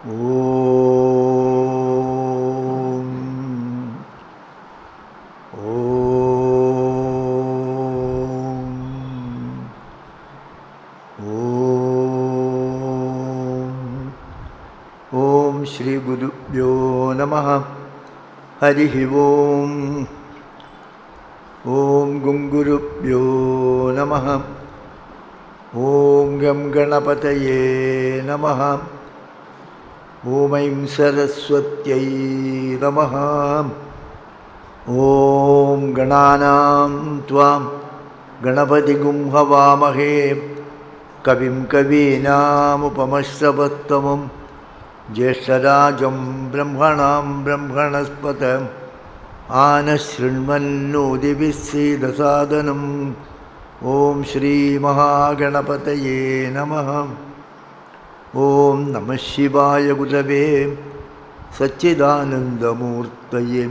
ഓം ഓം ഓം ഓം ശ്രീ ഗുരുഭ്യോ നമഃ. ഹരി ഓം. ഓം ഗുരുഭ്യോ നമഃ. ഓം ഗം ഗണപതയേ നമഃ. ഓം ഐം സരസ്വത്यै നമഃ. ഓം ഗണാനാം ത്വാം ഗണപതിഗും ഹവാമഹേ കവിം കവീനാമുപമശ്രവത്തമം ജ്യേഷ്ഠരാജം ബ്രഹ്മണാം ബ്രഹ്മണസ്പത ആനശൃണ്വന്നോതിഭിസ്സീദസാദനം. ഓം ശ്രീ മഹാഗണപതയേ നമഃ. ഓം നമഃ ശിവായ ഗുരവേ സച്ചിദാനന്ദമൂർത്തയേ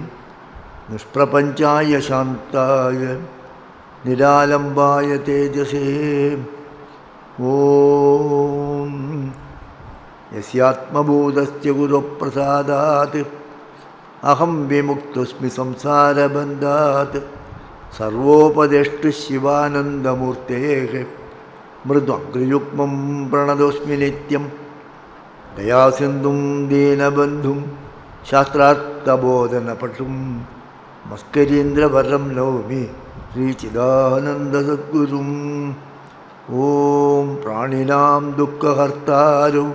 നിഷ്പ്രപഞ്ചായ ശാന്തായ നിരാലംബായ തേജസേ. ഓം യസ്യാത്മബോധസ്യ ഗുരുപ്രസാദാത് അഹം വിമുക്തോസ്മി സംസാരബന്ധാത്. സർവോപദേഷ്ടു ശിവാനന്ദമൂർത്തേഃ മൃദ്വഗ്രയുഗ്മം പ്രണതോസ്മി നിത്യം. ദയാസിന്ധും ദീനബന്ധും ശാസ്ത്രാർത്ഥബോധനപട്ടും മസ്കരീന്ദ്രവരം നൗമി ശ്രീചിദാനന്ദസദ്ഗുരും. ഓം പ്രാണിനാം ദുഃഖഹർത്താരോ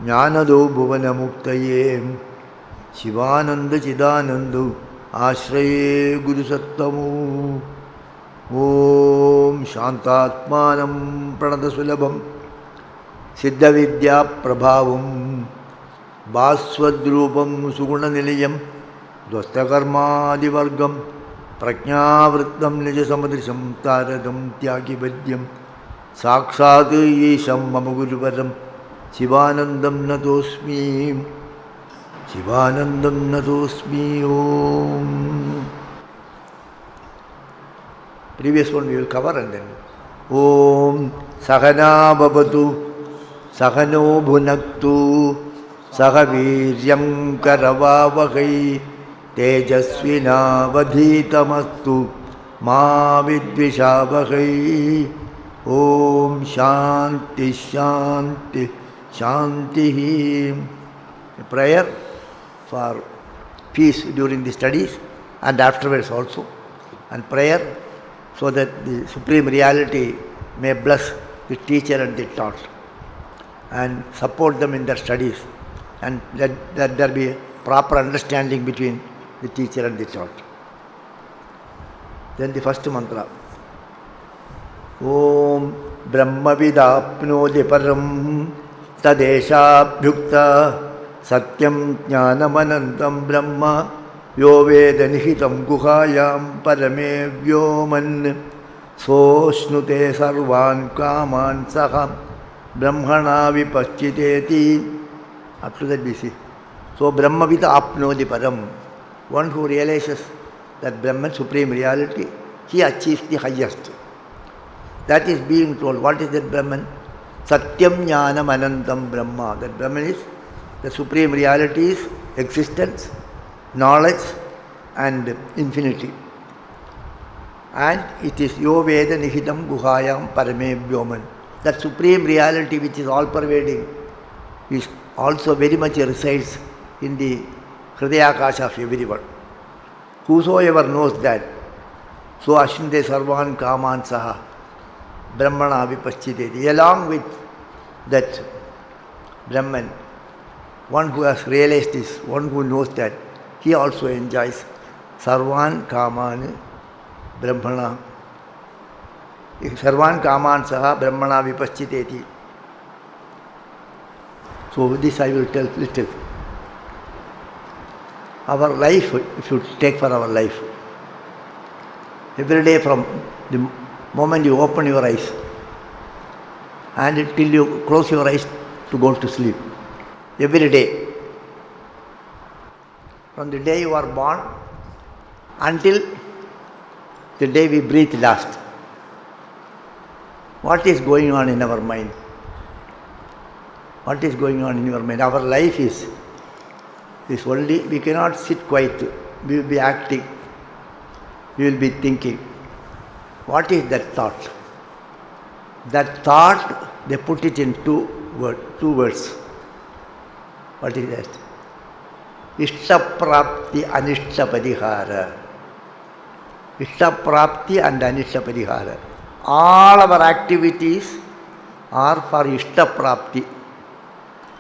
ജ്ഞാനദോ ഭുവനമുക്തയേ ശിവാനന്ദചിദാനന്ദോ ആശ്രയേ ഗുരുസത്തമോ. ഓം ശാന്താത്മാനം പ്രണതസുലഭം സിദ്ധവിദ്യാപ്രഭാവം ഭാസ്വദ്രൂപം സുഗുണനിലയം ധ്വസ്തകർമാദിവർഗം പ്രജ്ഞാവൃത്തം നിജസമദൃശം താരകം ത്യാഗിവദ്യം സാക്ഷാത് ഈശം മമ ഗുരുവരം ശിവാനന്ദം നതോസ്മി. ശിവാനന്ദം നതോസ്മി. ഓം. Previous one we will cover and then. Om Sahana Bhavatu Sahano Bhunaktu Sahaviryam Karavavahai Tejasvinavadhitamastu Ma Vidvishavahai. Om Shanti Shanti Shanti. A prayer for peace during the studies and afterwards also, and prayer so that the Supreme Reality may bless the teacher and the taught and support them in their studies, and that there be a proper understanding between the teacher and the taught. Then the first mantra. Om Brahmavidapnodi param tadeshabhyukta satyam jnanamanantam brahma yo veda nihitam guhayam parame vyoman sosnute sarvan kaman saha brahmana vipaschiteti. Up to that we see. So Brahmavida apnodi param. One who realizes that Brahman, Supreme Reality, he achieves the highest. That is being told. What is that Brahman? Satyam jnanam anantam Brahma. That Brahman is the Supreme Reality's existence, knowledge and infinity. And it is yo veda nihitam guhayam parame vyoman. That Supreme Reality which is all pervading is also very much resides in the Hridayakasha of everyone. Whosoever knows that, so ashnute sarvan kaman saha brahmana vipaschiteti. Along with that Brahman, one who has realized this, one who knows that, he also enjoys sarvan kaman brahmana. Sarvan kaman saha brahmana vipaschiteti. So this I will tell little. Our life, if you take for our life, every day from the moment you open your eyes and till you close your eyes to go to sleep, every day, from the day you are born until the day we breathe last, what is going on in our mind? What is going on in your mind? Our life is only, we cannot sit quiet. We will be acting. We will be thinking. What is that thought? That thought, they put it in two words. What is that? Ishtaprapti, Anishtaparihara. Ishtaprapti and Anishtaparihara. All our activities are for Ishtaprapti.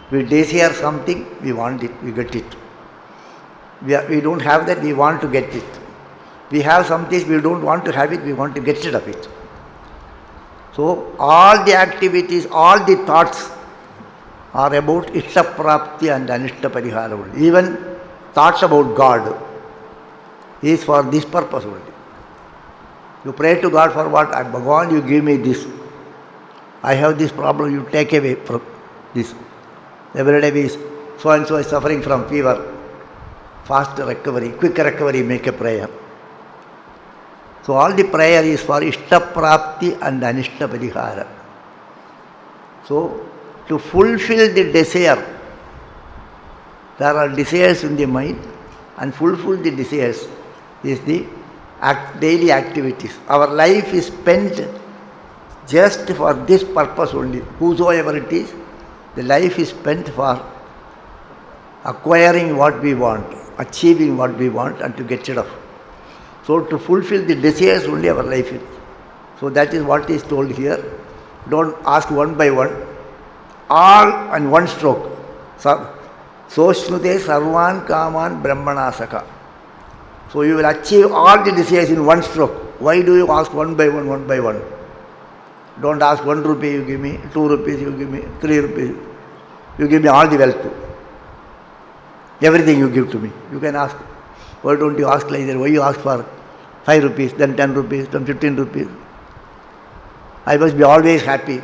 We desire something, we want it, we get it. We don't have that, we want to get it. We have something, we don't want to have it, we want to get rid of it. So, all the activities, all the thoughts are about Ishtaprapti and Anishtaparihara only. Even thoughts about God is for this purpose only. You pray to God for what? Bhagavan, you give me this. I have this problem, you take away from this. Every day so and so is suffering from fever. Fast recovery, quick recovery, make a prayer. So all the prayer is for Ishtaprapti and Anishtaparihara. So to fulfill the desire, there are desires in the mind, and fulfill the desires is the daily activities. Our life is spent just for this purpose only. Whosoever it is, the life is spent for acquiring what we want, achieving what we want, and to get rid of. So to fulfill the desires only our life is. So that is what is told here. Don't ask one by one. All in one stroke. Soshnute sarvan kaman brahmanasaka. So you will achieve all the desires in one stroke. Why do you ask one by one, one by one? Don't ask 1 rupee you give me, 2 rupees you give me, 3 rupees. You give me all the wealth. Everything you give to me. You can ask. Why don't you ask like that? Why you ask for 5 rupees, then 10 rupees, then 15 rupees? I must be always happy.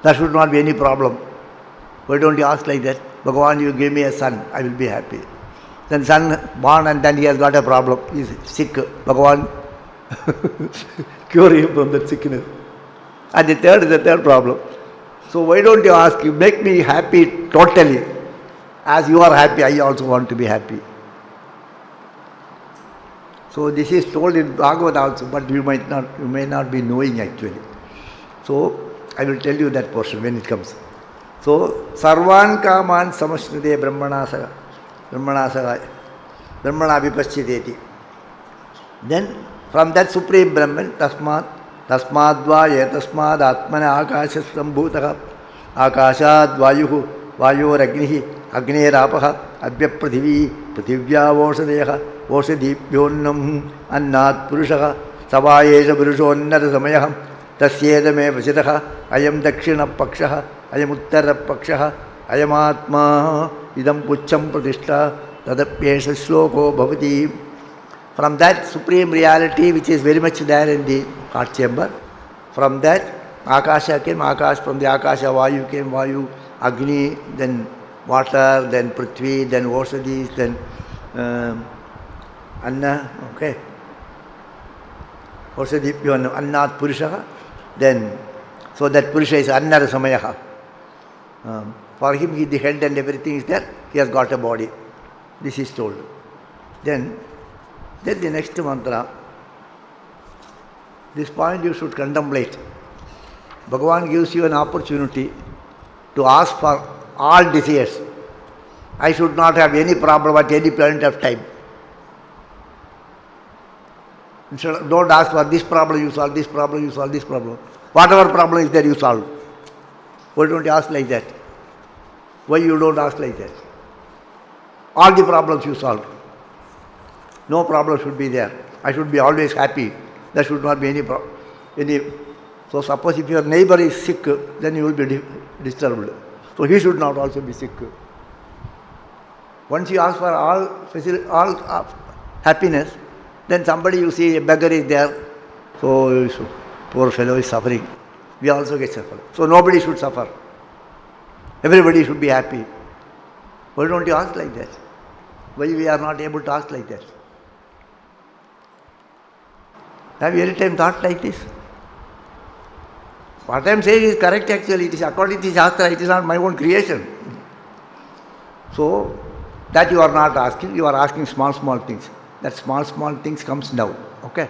There should not be any problem. Why don't you ask like that? Bhagavan, you give me a son, I will be happy. Then son born and then he has got a problem. He is sick. Bhagavan, cure him from that sickness. And the third is the third problem. So why don't you ask, you make me happy totally. As you are happy, I also want to be happy. So this is told in Bhagavad also, but you may not be knowing actually. So I will tell you that portion when it comes. So Sarvan Kaman Samashnute Brahmanasaka Brahmana Vipashyadeti. Then from that Supreme Brahman, Tasmad Vaya Tasmad Atmana Akasha Sambhutaha Akashad Vayuhu Vayor Agnihi Agneerapaha Advya Prathivi Prathivya Vosadeha Vosadipyonnam Annat Purushaha Savayesha Purushonnara Samayaham Tasyedame Vachitaha Ayam Dakshina Pakshaha Ayam Uttara Pakshaha Ayam Atma Idam Pucham Pratishta Tadapyesha Sloko Bhavati. From that supreme reality which is very much there in the heart chamber, from that Akasha came, from the Akasha Vayu came, Vayu, Agni, then water, then Prithvi, then Osadis, then Anna, okay. Osadipyo Annat Purushaha, then, so that Purusha is Annar Samayaha. For him, the head and everything is there, he has got a body. This is told. Then the next mantra, this point you should contemplate. Bhagavan gives you an opportunity to ask for all desires. I should not have any problem at any point of time. Don't ask for this problem, you solve this problem, you solve this problem. Whatever problem is there, you solve. Why don't you ask like that? Why you don't ask like that? All the problems you solve. No problem should be there. I should be always happy. There should not be any problem. So suppose if your neighbor is sick, then you will be disturbed. So he should not also be sick. Once you ask for all happiness, then somebody you see, a beggar is there, so poor fellow is suffering. We also get suffered. So nobody should suffer. Everybody should be happy. Why don't you ask like that? Why we are not able to ask like that? Have you any time thought like this? What I am saying is correct actually. It is according to Shastra, it is not my own creation. So, that you are not asking, you are asking small things. That small things comes now. Okay?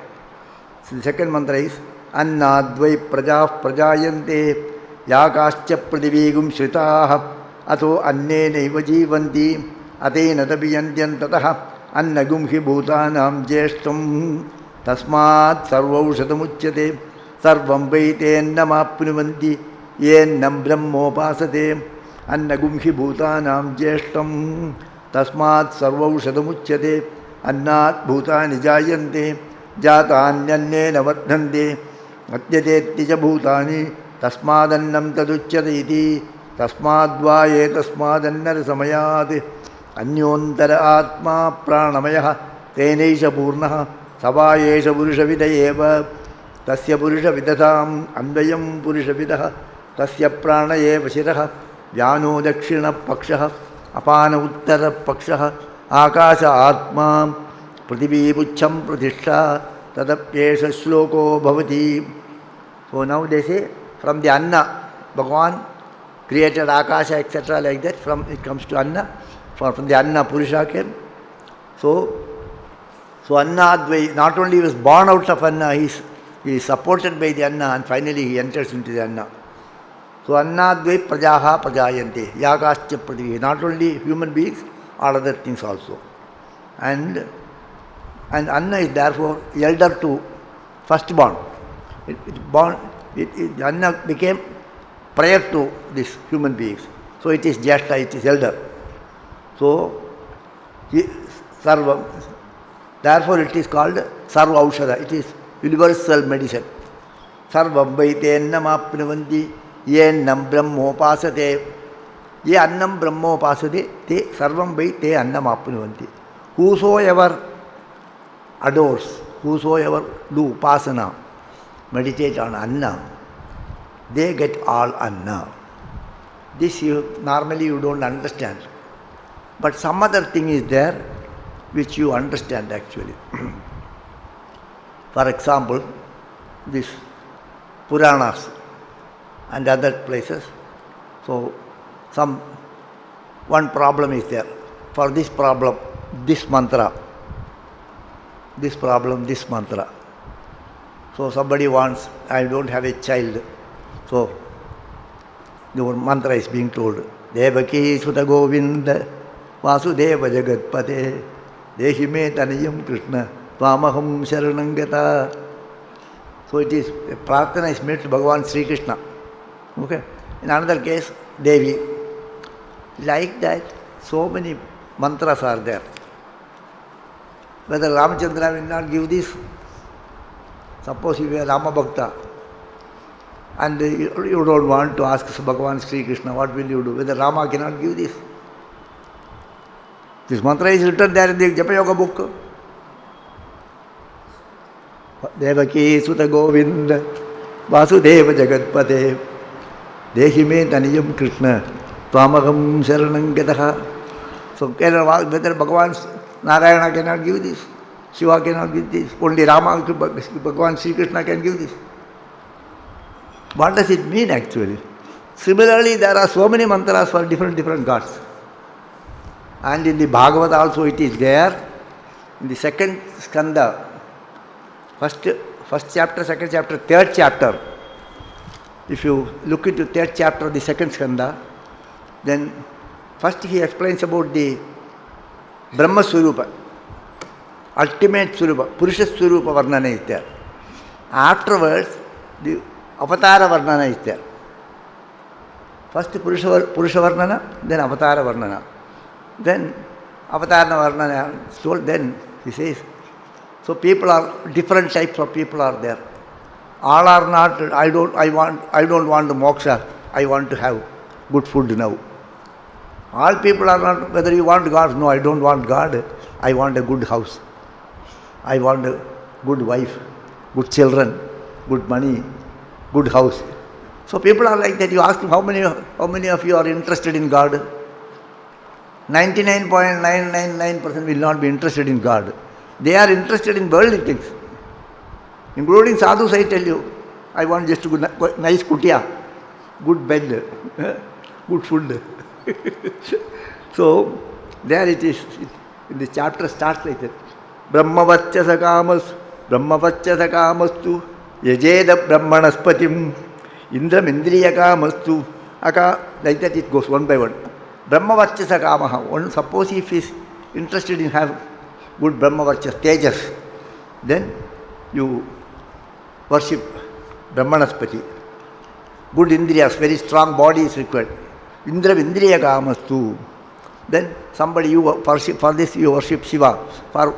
So the second mantra is Annadvai Praja Prajayante Yakascha Pradivigum Shritaha Atho Anne Naiva Jivanti Atena Tabiyantyantataha Annagum Hi Bhutanam Jeshtam Tasmat Sarvaushatamuchyate Sarvam Vaiten Namapnuvanti Yennam Brahmopasate Annagum Hi Bhutanam Jeshtam Tasmat Sarvaushatamuchyate Annat Bhutani Jayante Jatanyannena Vardhante Atyateti cha Bhutani Tasmadannam taduchyate iti Tasmadvaye tasmadannar samayat Anyontara Atma Pranamayaha Tenesha Purnaha Savayesha Purusha Vidayeva Tasya Purusha Vidatam Andayam Purusha Vidaha Tasya Pranayeva Shiraha Vyano Dakshina Pakshaha Apana Uttara Pakshaha Akasha Atma Pratibhi Pucham Pratishtha Tadapyesha Shloko Bhavati. So now they say from the Anna, Bhagavan created Akasha, etc. like that. From it comes to Anna. From the Anna Purusha came. So Anna, not only he was born out of Anna, he is supported by the Anna and finally he enters into the Anna. So Annadvai Prajaha Prajayante Yakascha Pradhivi. Not only human beings, all other things also. And Anna is therefore elder to firstborn. Anna became prior to these human beings. So it is Jyeshta, it is elder. So Sarva. Therefore it is called Sarva Aushadha. It is universal medicine. Sarvam Vaitennam Apnuvanti Yennam Brahmopasate. Ye Annam Brahmopasate te Sarvam Vaite Annam Apnuvanti. Whosoever adores, whosoever do Upasana, meditate on Anna, they get all Anna. This normally you don't understand. But some other thing is there which you understand actually. For example, this Puranas and other places. So one problem is there. For this problem, this mantra. This problem, this mantra. So somebody wants, I don't have a child. So the mantra is being told. Devaki Sutta Govinda Vasudeva Jagatpate Dehime Taniyam Krishna Tvamaham Sharanangata. So it is, a prarthana is made to Bhagavan Sri Krishna. Okay. In another case, Devi. Like that, so many mantras are there. Whether Ramachandra will not give this, suppose you were Rama Bhakta and you don't want to ask Bhagavan Sri Krishna, what will you do? Whether Rama cannot give this? This mantra is written there in the Japa Yoga book. Devaki Sutta Govinda Vasudeva Jagatpate Dehime Taniyam Krishna Tvamaham Sharanangataha. So whether Bhagavan Narayana cannot give this, Shiva cannot give this, only Rama, Bhagavan Sri Krishna can give this. What does it mean actually? Similarly, there are so many mantras for different gods. And in the Bhagavad also it is there. In the second skanda, first chapter, second chapter, third chapter. If you look into third chapter of the second skanda, then first he explains about the Brahma Swarupa, ultimate Swarupa, Purusha Swarupa Varnana is there. Afterwards, the Avatara Varnana is there. First Purusha Varnana, then Avatara Varnana. Then Avatara Varnana is told, then he says, so people are, different types of people are there. All are not, I don't want the moksha, I want to have good food now. All people are not, whether you want God, no, I don't want God, I want a good house. I want a good wife, good children, good money, good house. So people are like that. You ask them, how many of you are interested in God? 99.999% will not be interested in God. They are interested in worldly things, including sadhus, I tell you. I want just to nice kutia, good bed, good food. So there it is. The chapter starts like that. Brahmavachasa kamastu yajeda brahmanaspatim indram indriya kamastu like that it goes one by one. Brahmavachasa kamaha. One suppose if he is interested in have good brahmavachas, tejas, then you worship Brahmanaspati. Good indriyas, very strong body is required. Indram indriya kamastu. Then somebody you worship, for this you worship Shiva,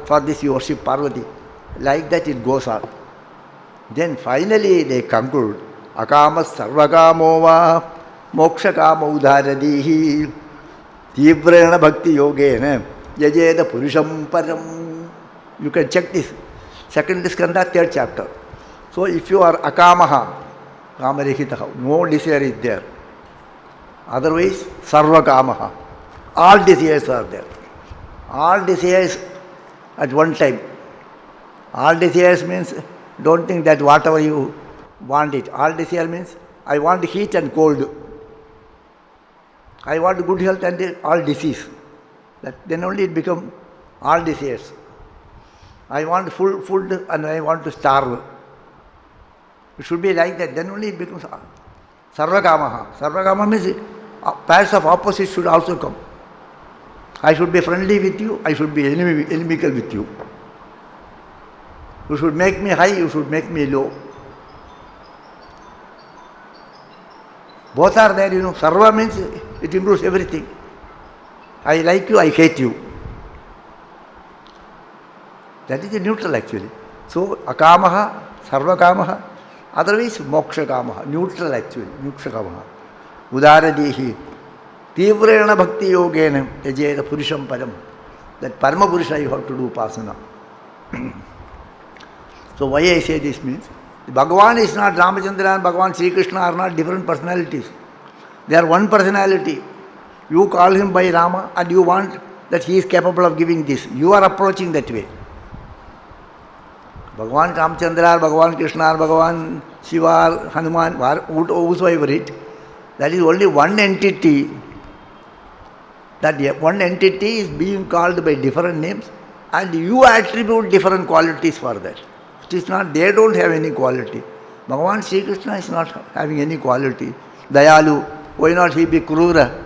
for this you worship Parvati. Like that it goes on. Then finally they conclude, akamas sarvakamo va mokshakama udharadihi tivrena bhakti yogena yajeda purusham param. You can check this. Second skanda, third chapter. So if you are akamaha, kamarehitaha, no desire is there. Otherwise, sarvakamaha. All desires are there. All desires at one time. All desires means don't think that whatever you want it. All desire means I want heat and cold. I want good health and all disease. Then only it becomes all desires. I want full food and I want to starve. It should be like that. Then only it becomes sarvakamaha. Sarvakama means pairs of opposites should also come. I should be friendly with you, I should be inimical with you. You should make me high, you should make me low. Both are there, Sarva means it includes everything. I like you, I hate you. That is the neutral actually. So, akamaha, sarvakamaha, otherwise moksha kamaha, neutral actually, moksha kamaha. Udaradihi. Tivrena bhakti yogena yajeda purusham param. That parama purusha you have to do upasana. So why I say this means, Bhagavan is not Ramachandra and Bhagavan Sri Krishna are not different personalities. They are one personality. You call him by Rama and you want that he is capable of giving this. You are approaching that way. Bhagavan Ramachandra, Bhagavan Krishna, Bhagavan Shiva, Hanuman, whosoever it, that is only one entity. That one entity is being called by different names and you attribute different qualities for that. It is not, they don't have any quality. Bhagavan Sri Krishna is not having any quality. Dayalu, why not he be Krura?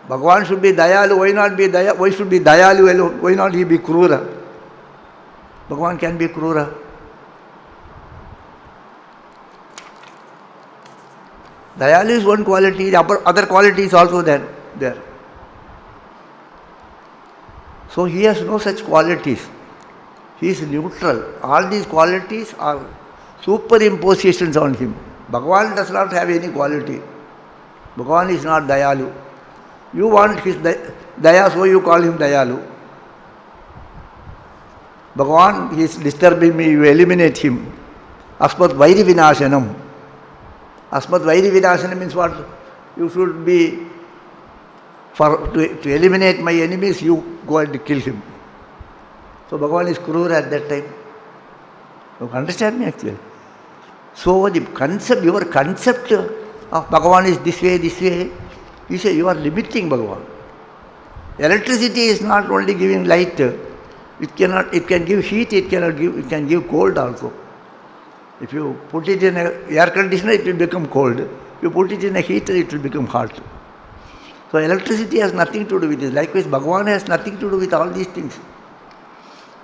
Bhagavan should be Dayalu, why should be Dayalu alone? Why not he be Krura? Bhagavan can be Krura. Dayalu is one quality, the other quality is also there. So he has no such qualities. He is neutral. All these qualities are superimpositions on him. Bhagavan does not have any quality. Bhagavan is not Dayalu. You want his Daya, so you call him Dayalu. Bhagavan, he is disturbing me, you eliminate him. Asmat Vairi Vinashanam. Asmat Vairi Vinashanam means what? You should be, to eliminate my enemies, you go and kill him. So Bhagavan is Krura at that time. You understand me actually? So the concept, your concept of Bhagavan is this way, you say you are limiting Bhagavan. Electricity is not only giving light, it can give heat, it can give cold also. If you put it in an air conditioner, it will become cold. If you put it in a heater, it will become hot. So electricity has nothing to do with this. Likewise, Bhagavan has nothing to do with all these things.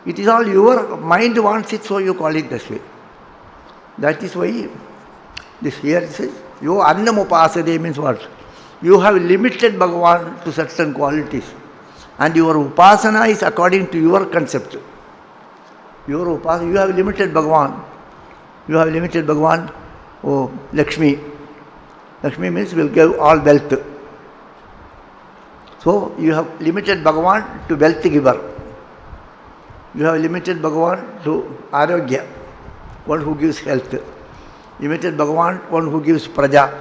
It is all your mind wants it, so you call it this way. That is why this here says, Yo annam upasade means what? You have limited Bhagavan to certain qualities. And your upasana is according to your concept. You have limited Bhagavan. You have limited Bhagavan, oh Lakshmi. Lakshmi means will give all wealth. So you have limited Bhagavan to wealth giver. You have limited Bhagavan to Arogya, one who gives health. Limited Bhagavan, one who gives Praja.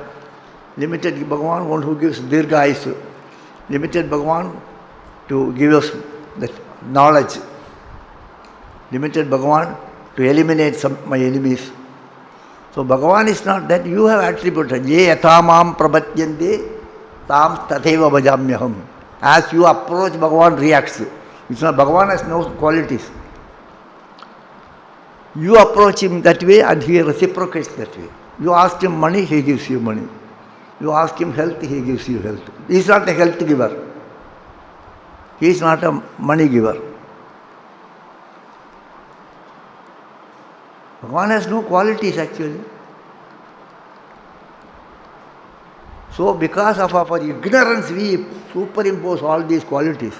Limited Bhagavan, one who gives Dirghayus. Limited Bhagavan to give us the knowledge. Limited Bhagavan to eliminate my enemies. So Bhagavan is not that. You have attributed. Ye yathamam prabhatyante tam tatheva bhajamyaham. As you approach, Bhagavan reacts. It's not, Bhagavan has no qualities. You approach him that way and he reciprocates that way. You ask him money, he gives you money. You ask him health, he gives you health. He is not a health giver. He is not a money giver. Bhagavan has no qualities actually. So because of our ignorance, we superimpose all these qualities.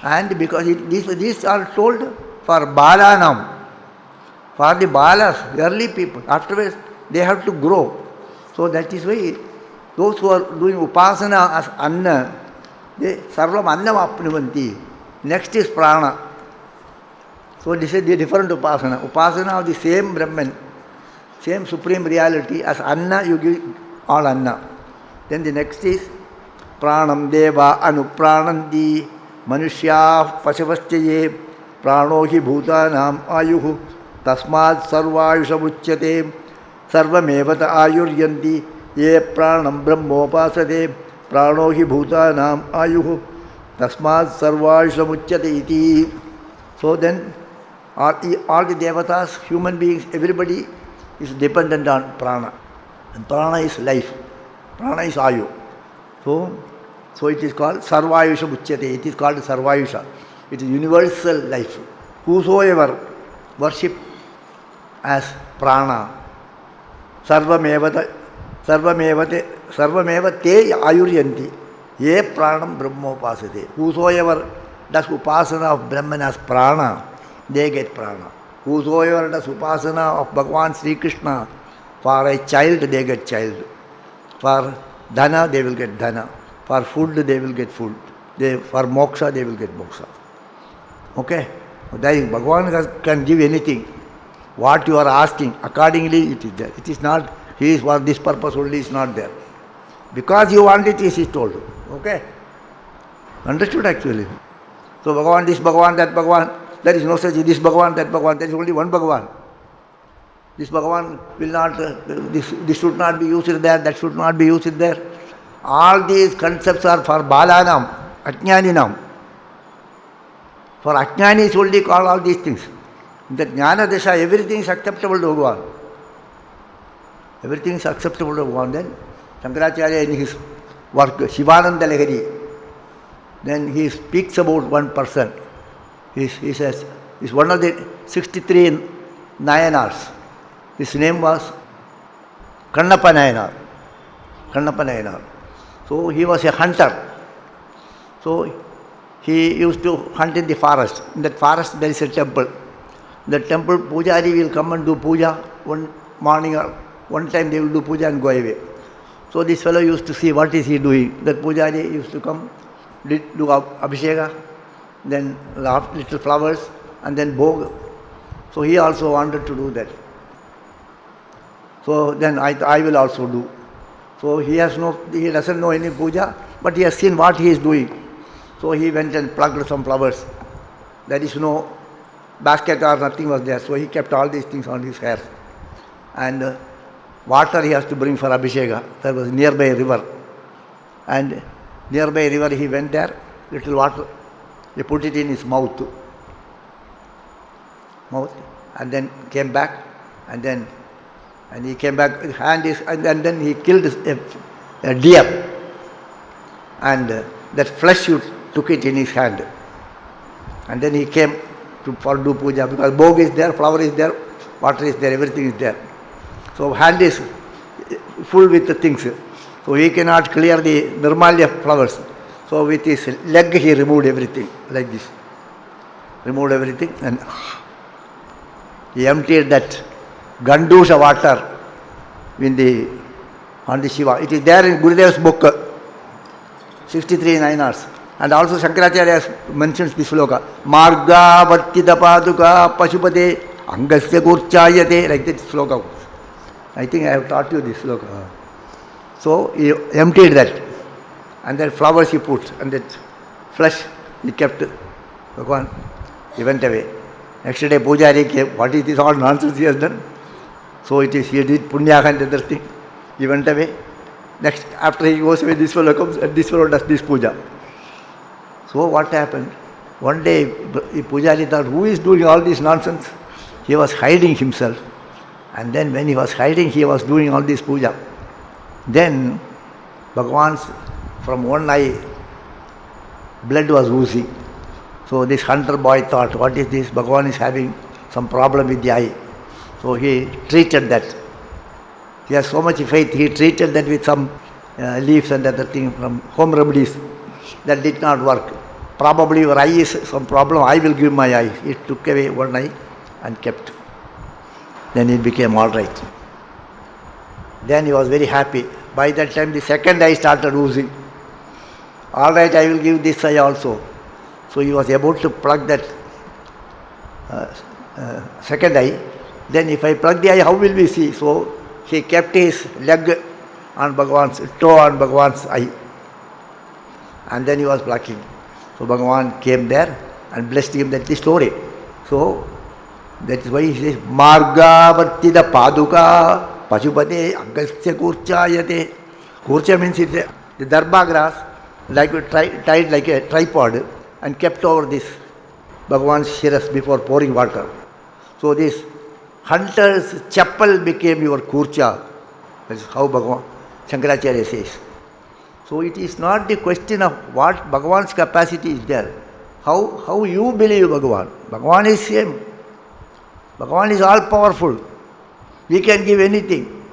And because these are told for Balanam, for the Balas, early people. Afterwards, they have to grow. So that is why those who are doing Upasana as Anna, they Sarvam Annam Apnuvanti. Next is Prana. So this is the different Upasana. Upasana of the same Brahman, same Supreme Reality. As Anna, you give all Anna. Then the next is Pranam Deva Anuprananti Manushya Pasavastyaye Prano hi Bhutanam Ayuhu Tasmad Sarvayusha Uchyate Sarvamevata Ayuryanti Ye Pranam Brahmopasate Prano hi Bhutanam Ayuhu Tasmad Sarvayusha Uchyate iti. So then all the devatas, human beings, everybody is dependent on prana. And prana is life. Prana is ayu. So it is called Sarvayusha Uchyate. It is called Sarvayusha. It is universal life. Whosoever worship as prana, Sarvameva te ayuryanti. Ye pranam brahmopasate. Whosoever does upasana of Brahman as prana, they get prana. Whosoever does upasana of Bhagavan Sri Krishna for a child, they get child. For dhana, they will get dhana. For food, they will get food. For moksha, they will get moksha. Okay? Bhagavan can give anything. What you are asking, accordingly it is there. It is not, he is for this purpose only, is not there. Because you want it, he is told. Okay? Understood actually? So Bhagavan, this Bhagavan, that Bhagavan, there is no such, this Bhagavan, that Bhagavan, there is only one Bhagavan. This Bhagavan will not, this should not be used there, that should not be used there. All these concepts are for Balanam, Ajnaninam. For Ajnanis only call all these things. In the Jnana Dasha, everything is acceptable to Bhagavan. Everything is acceptable to Bhagavan. Then Shankaracharya in his work, Shivananda Lahari, then he speaks about one person. He says, he's one of the 63 Nayanars. His name was Kannappa Nayanar. Kannappa Nayanar. So he was a hunter. So he used to hunt in the forest. In that forest there is a temple. The temple Pujari will come and do puja one morning or one time they will do puja and go away. So this fellow used to see what is he doing. That Pujari used to come, do Abhisheka, then little flowers and then bhog. So he also wanted to do that. So then I will also do. So he doesn't know any puja, but he has seen what he is doing. So he went and plucked some flowers. There is no basket or nothing was there. So he kept all these things on his hair. And water he has to bring for Abhisheka. There was nearby a river. And nearby a river he went there, little water. He put it in his mouth. And then came back. And he came back, and then he killed a deer. And that flesh he took it in his hand. And then he came for do puja, because bhog is there, flower is there, water is there, everything is there. So hand is full with the things. So he cannot clear the Nirmalya flowers. So with his leg he removed everything, like this. Removed everything and he emptied that Gandusha water on the Shiva. It is there in Gurudev's book, 63 Nayanars. And also Shankaracharya mentions this sloka. Marga Vartida Paduka Pashupate Angasya Gurchayate, like that sloka. I think I have taught you this sloka. So he emptied that. And then flowers he put, and that flesh he kept. Bhagavan, he went away. Next day Pujari came. What is this all nonsense he has done? So it is, he did punya and other thing. He went away. Next, after he goes away, this fellow comes and this fellow does this puja. So what happened? One day, Pujari thought, who is doing all this nonsense? He was hiding himself. And then when he was hiding, he was doing all this puja. Then, Bhagavan's, from one eye, blood was oozing. So this hunter boy thought, what is this? Bhagavan is having some problem with the eye. So he treated that. He has so much faith, he treated that with some leaves and other things from home remedies. That did not work. Probably your eye is some problem, I will give my eye. He took away one eye and kept. Then it became all right. Then he was very happy. By that time the second eye started oozing. All right, I will give this eye also. So he was about to plug that second eye. Then if I plug the eye, how will we see? So he kept his leg on Bhagavan's, toe on Bhagavan's eye. And then he was plucking. So Bhagavan came there and blessed him. That's the story. So that is why he says, Margavartida Paduka Pashupate Agastya Kurchayate. Kurcha means it's the darba grass, like tied like a tripod and kept over this Bhagavan's shiras before pouring water. So this hunter's chappal became your kurcha. That is how Bhagavan Shankaracharya says. So it is not the question of what Bhagavan's capacity is there. How you believe Bhagavan. Bhagavan is same. Bhagavan is all powerful. He can give anything.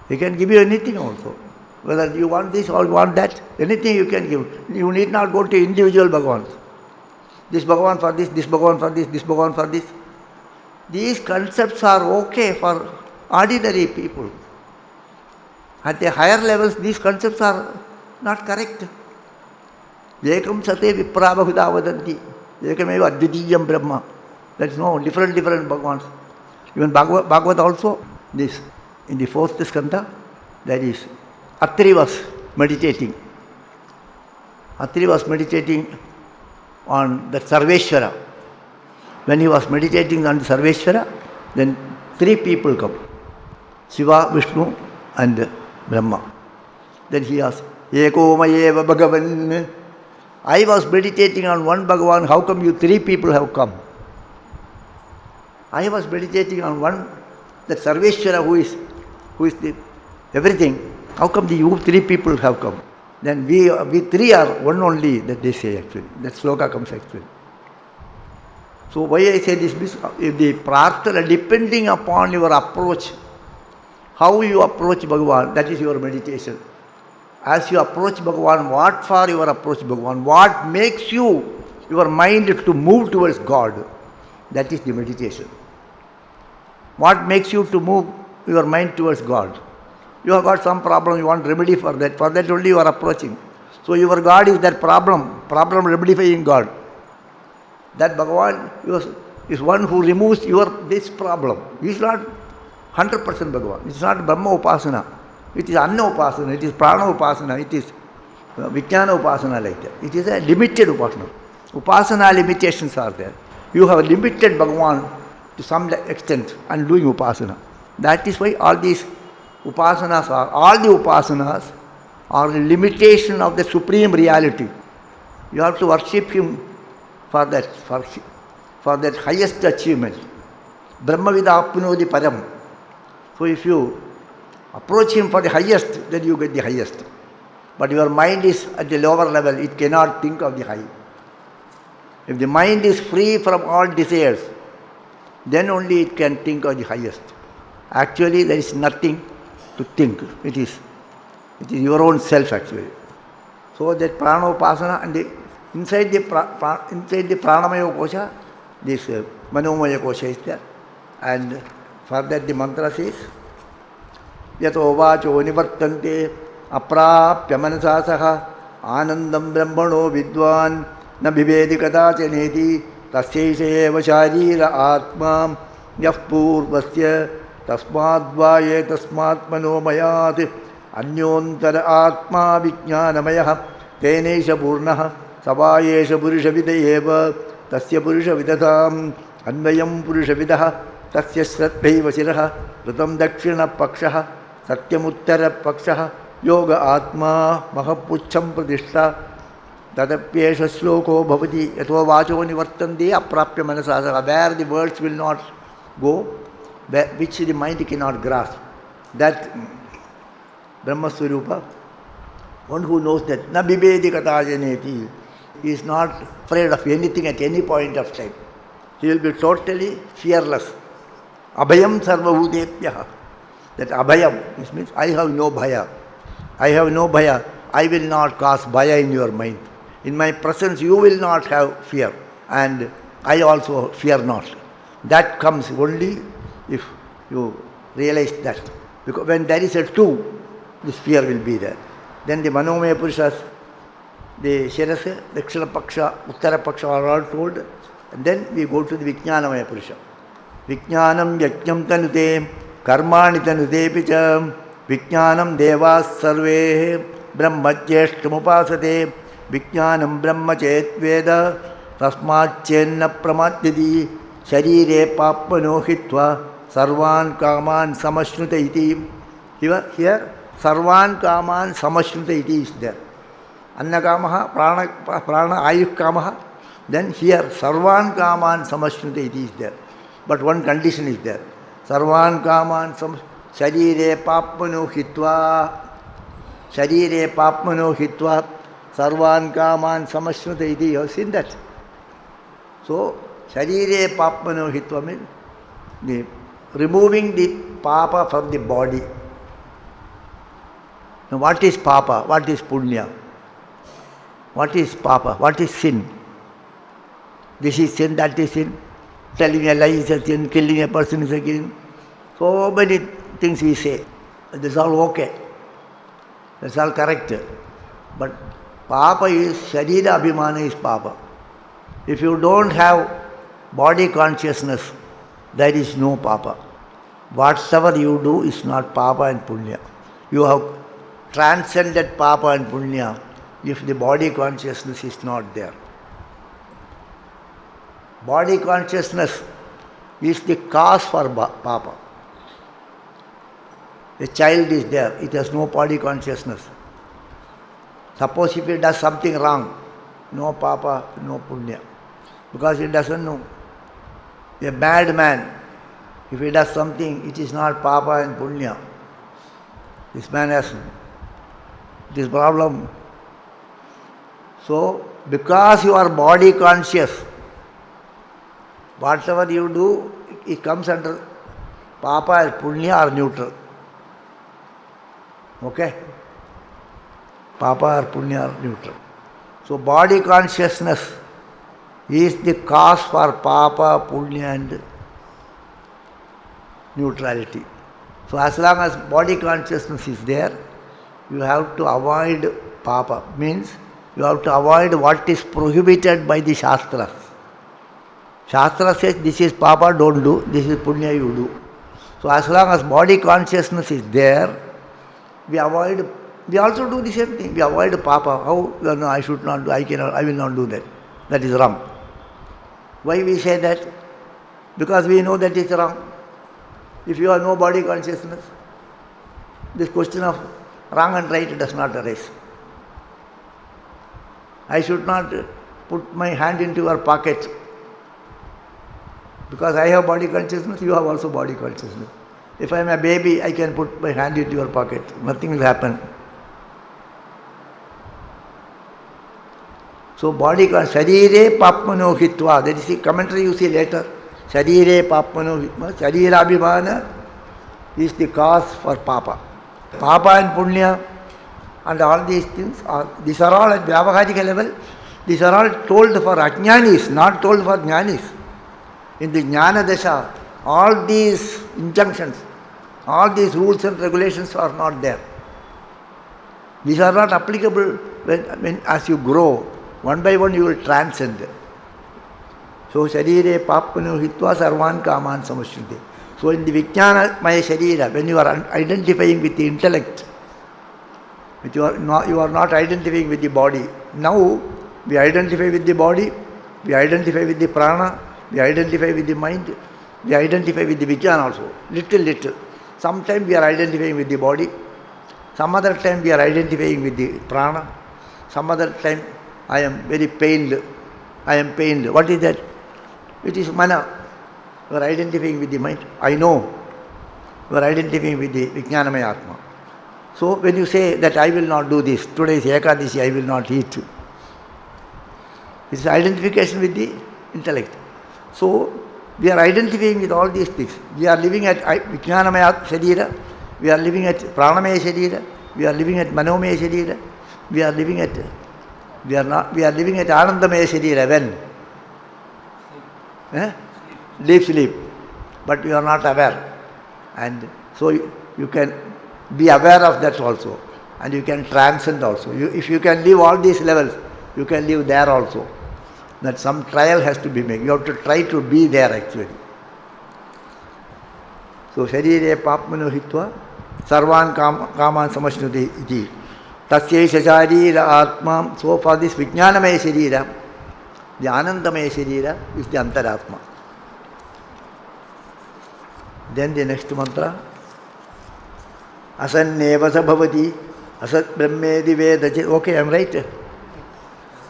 He can give you anything also. Whether you want this or want that, anything you can give. You need not go to individual Bhagavans. This Bhagavan for this Bhagavan for this Bhagavan for this. These concepts are okay for ordinary people. At the higher levels, these concepts are not correct. Ekam sate viprabhahuda vadanti. Ekameva advitiyam brahma. There is no different Bhagavans. Even Bhagavad also, this, in the fourth skanda, there is, Atri was meditating. Atri was meditating on the Sarveshwara. When he was meditating on the Sarveshwara, then three people come. Shiva, Vishnu and Brahma. Then he asked, Eko mayeva Bhagavan. I was meditating on one Bhagavan, how come you three people have come? I was meditating on one, that Sarveshwara who is the everything. How come you three people have come? Then we three are one only, that they say actually. That sloka comes actually. So why I say this? If the prarthana, depending upon your approach, how you approach Bhagavan, that is your meditation. As you approach Bhagavan, what for your approach Bhagavan? What makes you, your mind to move towards God? That is the meditation. What makes you to move your mind towards God? You have got some problem, you want remedy for that. For that only you are approaching. So your God is that problem remedifying God. That Bhagavan is one who removes this problem. He is not 100% Bhagavan. It is not Brahma Upasana. It is Anna Upasana. It is Prana Upasana. It is Vijnana Upasana like that. It is a limited Upasana. Upasana limitations are there. You have limited Bhagavan to some extent and doing Upasana. That is why all the Upasanas are a limitation of the Supreme Reality. You have to worship Him for that highest achievement. Brahmavida apnodi param. So if you approach Him for the highest, then you get the highest. But your mind is at the lower level, it cannot think of the high. If the mind is free from all desires, then only it can think of the highest. Actually, there is nothing to think. It is your own self actually. So that Pranopasana and inside the Pranamaya Kosha, this Manomaya Kosha is there. And for that the mantra says, Yato vacho nivartante aprapya manasasaha anandam brahmano vidwan na vivedi kadachaneti tasyaiseva sharira atmam yah purvasya tasmadvaye tasmat manomayat anyontara atma vijnanamayah tenesha purnaha savayesha purusha vidayeva tasya purusha vidatam anvayam purusha vidaha tasya sraddhaiva shiraha ritam dakshina pakshah satyamuttara pakshah yoga atma mahapucham pradishta tadapyesha sloko bhavati yato vacho nivartande aprapya manasasa, where the words will not go, which the mind cannot grasp. That Brahma Swarupa, one who knows that na bibedi katajaneti, he is not afraid of anything at any point of time. He will be totally fearless. Abhayam sarvabhutebhyah. That abhayam, this means I have no bhaya. I have no bhaya. I will not cause bhaya in your mind. In my presence you will not have fear, and I also fear not. That comes only if you realize that. Because when there is a two, this fear will be there. Then the Manomaya Purushas, the Shirasa, Dakshina Paksha, Uttara Paksha are all told. And then we go to the Vijnanamaya Purusha. Vijnanam Yajnam Tanute, Karmani Tanute Picha, Vijnanam Devas Sarve, Brahmajyeshtamupasate, Vijnanam Brahmachet Veda, Tasmachenna Pramatyadi, Sharire Papano Hitva, Sarvan Kaman Samashnuta iti. Here, Sarvan Kaman Samashnuta iti is there. Annakamaha, Prana Ayuh Kamaha. Then here, Sarvan Kaman Samashnuta iti is there. But one condition is there. Sarvan Kaman Sharire Papano Hitva. Sharire Papano Hitva. Sarvan Kaman Samashnuta iti. You have seen that. So, Sharire Papano Hitva means removing the papa from the body. Now, what is papa? What is punya? What is papa? What is sin? This is sin, that is sin. Telling a lie is a sin, killing a person is a sin. So many things we say. That's all okay. That's all correct. But papa is, Sharira Abhimana is papa. If you don't have body consciousness, there is no papa. Whatever you do is not papa and punya. You have transcended papa and punya if the body consciousness is not there. Body consciousness is the cause for papa. A child is there, it has no body consciousness. Suppose if it does something wrong, no papa, no punya. Because it doesn't know. A bad man, if he does something, it is not papa and punya. This man has this problem. So, because you are body conscious, whatever you do, it comes under papa and punya or neutral. Okay? Papa or punya or neutral. So, body consciousness is the cause for papa, punya and neutrality. So as long as body consciousness is there, you have to avoid papa. Means you have to avoid what is prohibited by the Shastras. Shastra says this is papa, don't do, this is punya, you do. So as long as body consciousness is there, we also do the same thing. We avoid papa. How? No, I should not do, I will not do that. That is wrong. Why we say that? Because we know that it's wrong. If you have no body consciousness, this question of wrong and right does not arise. I should not put my hand into your pocket. Because I have body consciousness, you have also body consciousness. If I am a baby, I can put my hand into your pocket. Nothing will happen. So body consciousness, Sharire Papmano Hitva, that is the commentary you see later. Sharire Papmano Hitva, Sharira Abhimana is the cause for papa. Papa and punya and all these things, these are all at Vyavahajika level, these are all told for Ajnanis, not told for Jnanis. In the Jnana Dasha, all these injunctions, all these rules and regulations are not there. These are not applicable when as you grow. One by one you will transcend. So, Sharire Papano Hitva Sarvan Kaman Samashrute. So, in the Vijnana Maya Sharira, when you are identifying with the intellect, you are not identifying with the body. Now, we identify with the body, we identify with the prana, we identify with the mind. We identify with the Vijnana also, little. Sometimes we are identifying with the body, some other time we are identifying with the prana, some other time I am very pained. What is that? It is mana. We are identifying with the mind. I know. We are identifying with the Vijnanamaya Atma. So when you say that I will not do this, today is Ekadashi, I will not eat. It's identification with the intellect. So we are identifying with all these things. We are living at Vijnanamaya Sharira, we are living at Pranamaya Sharira, we are living at Manomaya Sharira, we are living at Anandamaya Sharira when? Sleep. But you are not aware. And so you can be aware of that also. And you can transcend also. If you can live all these levels, you can live there also. That some trial has to be made. You have to try to be there actually. So, Sharire Papmano Hitva, Sarvan Kaman Samashnuti iti. Tasya Sharira Atma. So, for this Vijnanamaya Sharira, the Anandamaya Sharira is the Antaratma. Then the next mantra. Asanneva sabhavati asat brahmedi vedache. Okay, I am right.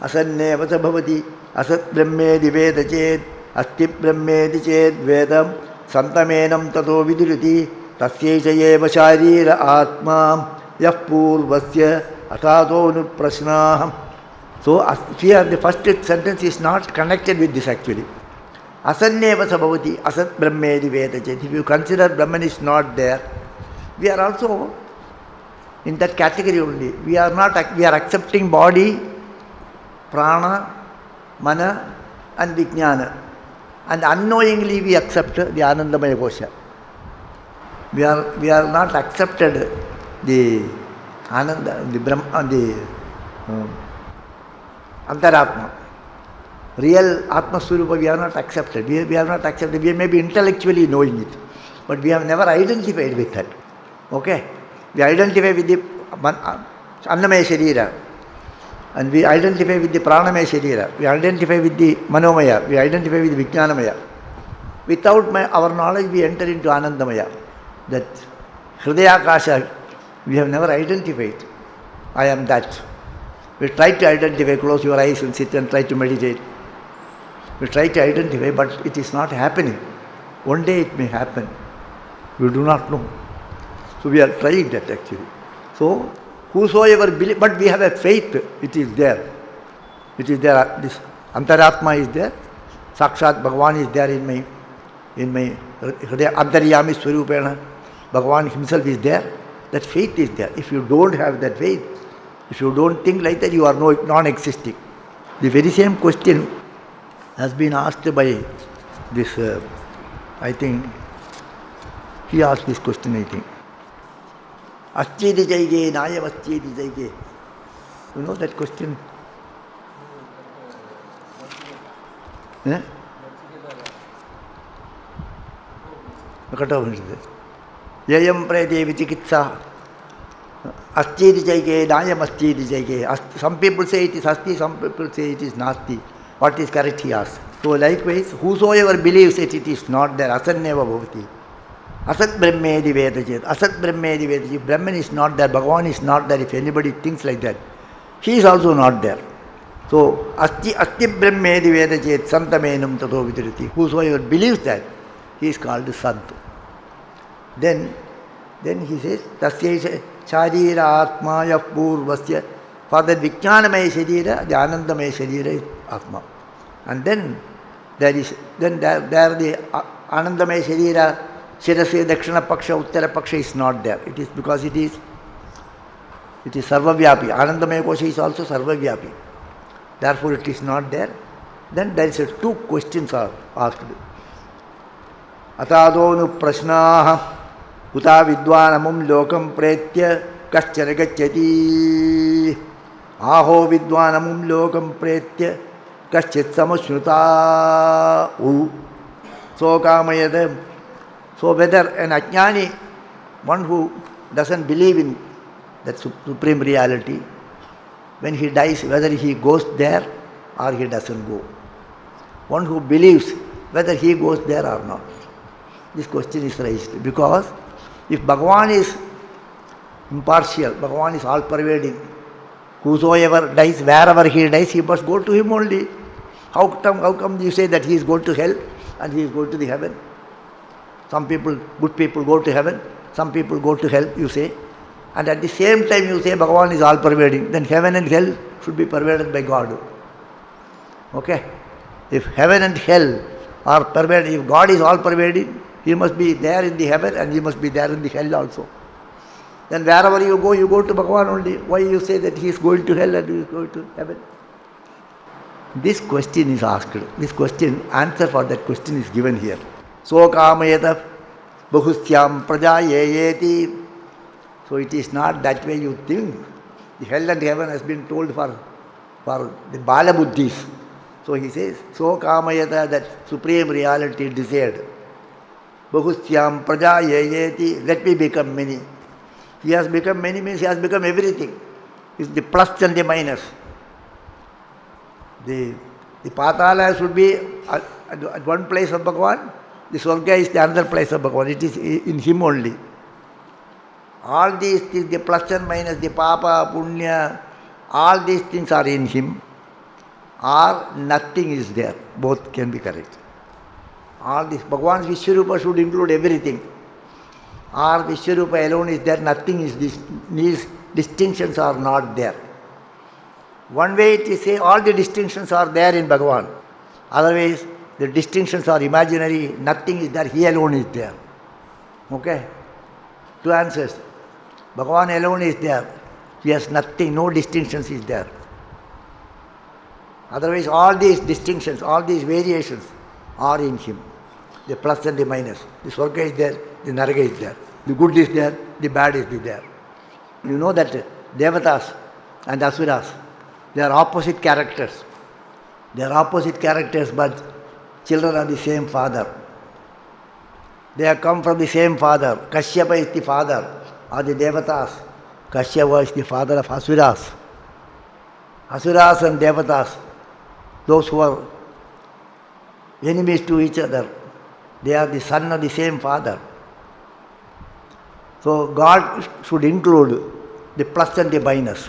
Asanneva sabhavati asat brahmedi vedache asti brahmedi ched vedam santamenam tato viduriti tasyeshayeva sharira atma yah purvasya atato nuprasnaham. So here the first sentence is not connected with this actually. Asanneva sabhavati asat brahmedi vedache. If you consider Brahman is not there, we are also in that category only. We are accepting body, prana, mana and vijnana. And unknowingly we accept the Anandamaya Kosha. We are not accepted the Ananda, the Brahma, the Antaratma. Real Atma Swarupa we are not accepted. We are not accepted. We may be intellectually knowing it, but we have never identified with that. Okay? We identify with the Annamaya Sharira, and we identify with the Pranamaya Sharira, we identify with the Manomaya, we identify with Vijnanamaya. Without our knowledge, we enter into Anandamaya. That Hridayakasha, we have never identified. I am that. We try to identify, close your eyes and sit and try to meditate. We try to identify, but it is not happening. One day it may happen. We do not know. So we are trying that actually. So whosoever believes, but we have a faith, it is there. It is there. This Antaratma is there. Sakshat Bhagavan is there in my Antaryami Swarupena. Bhagavan himself is there. That faith is there. If you don't have that faith, if you don't think like that, you are non-existing. The very same question has been asked by this, I think, he asked this question, I think. Aschedi jaige, nayam aschedi jaige. You know that question? Eh? Yayam prede vichikitsa. Aschedi jaige, nayam aschedi jaige. Some people say it is asti, some people say it is nasti. What is correct, he asks. So likewise, whosoever believes that it is not there, asanneva bhavati. Asat Brahmedi Vedachet. Asat Brahmedi Vedachet. Brahman is not there. Bhagavan is not there. If anybody thinks like that, he is also not there. So, Asti Brahmedi Vedachet Santamenam Tato Vidirati. Whosoever believes that, he is called Sant. Then he says, Tasya Sharira Atmaya Purvasya. For the Vijnanamaya Sharira, the Anandamaya Sharira is Atma. And then there the Anandamaya Sharira, Shirasya Dakshina Paksha, Uttara Paksha is not there. It is because it is Sarvavyapi. Anandamaya Kosha is also Sarvavyapi. Therefore it is not there. Then there is two questions are asked. Atadonu prashnaha uta vidvanamum lokam pretya kaschana gacchati. Aho vidvanamum lokam pretya kaschit samashnuta u. So kamayadam. So whether an ajnani, one who doesn't believe in that supreme reality, when he dies, whether he goes there or he doesn't go. One who believes, whether he goes there or not. this question is raised? Because if Bhagavan is impartial, Bhagavan is all-pervading, whosoever dies, wherever he dies, he must go to him only. How come you say that he is going to hell and he is going to the heaven? Some people, good people, go to heaven, some people go to hell, you say. And at the same time you say Bhagavan is all-pervading. Then heaven and hell should be pervaded by God. Okay? If heaven and hell are pervaded, if God is all-pervading, he must be there in the heaven and he must be there in the hell also. Then wherever you go to Bhagavan only. Why you say that he is going to hell and he is going to heaven? This question is asked. This question, answer for that question is given here. So kamayata bahusyam prajayeti. So it is not that way you think. The hell and heaven has been told for the Bala Buddhis. So he says, so kamayata, that supreme reality desired. Bahusyam prajayeti, let me become many. He has become many means he has become everything. It's the plus and the minus. The Patala should be at one place of Bhagavan. The Swarga is the another place of Bhagavan. It is in him only. All these things, the plus and minus, the Papa, Punya, all these things are in him. Or nothing is there. Both can be correct. All this, Bhagavan's Vishwarupa should include everything. Or Vishwarupa alone is there, nothing is this. These distinctions are not there. One way to say all the distinctions are there in Bhagavan. Otherwise, the distinctions are imaginary, nothing is there, he alone is there. Okay? Two answers. Bhagavan alone is there. He has nothing, no distinctions is there. Otherwise, all these distinctions, all these variations are in him. The plus and the minus. The Swarga is there, the Naraga is there. The good is there, the bad is there. You know that Devatas and Asuras, they are opposite characters. They are opposite characters, but children of the same father. They have come from the same father. Kashyapa is the father of the Devatas. Kashyapa is the father of Asuras. Asuras and Devatas, those who are enemies to each other, they are the son of the same father. So God should include the plus and the minus.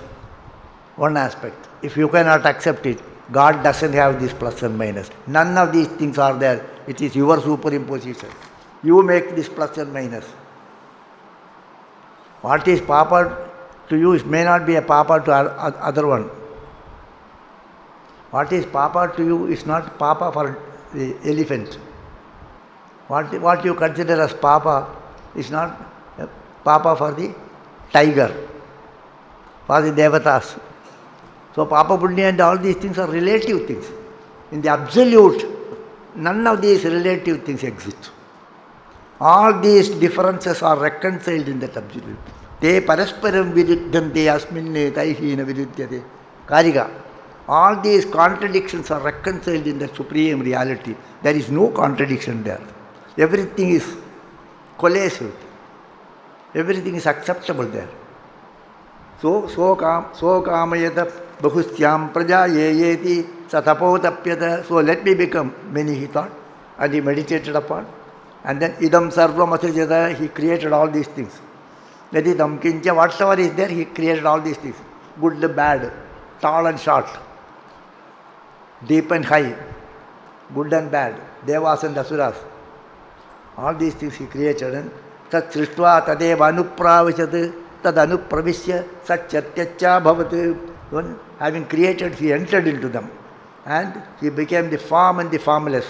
One aspect. If you cannot accept it, God doesn't have this plus and minus. None of these things are there. It is your superimposition. You make this plus and minus. What is Papa to you may not be a Papa to other one. What is Papa to you is not Papa for the elephant. What you consider as Papa is not Papa for the tiger, for the Devatas. So Papa Punya and all these things are relative things. In the absolute, none of these relative things exist. All these differences are reconciled in that absolute. Te parasparam viruddhante asminne taihina viruddhyate. Karika. All these contradictions are reconciled in the supreme reality. There is no contradiction there. Everything is coalesced. Everything is acceptable there. So kamayata bahusyam prajayeti satapotapyata. So let me become many, he thought, and he meditated upon. And then idam sarvam asrijata, he created all these things. That idam kincha, whatever is there, he created all these things. Good, bad, tall and short, deep and high, good and bad, devas and asuras. All these things he created. And tat srishtva tadeva anupravishat tad anupravishya satchatyacha bhavat. Having created, he entered into them. And he became the form and the formless,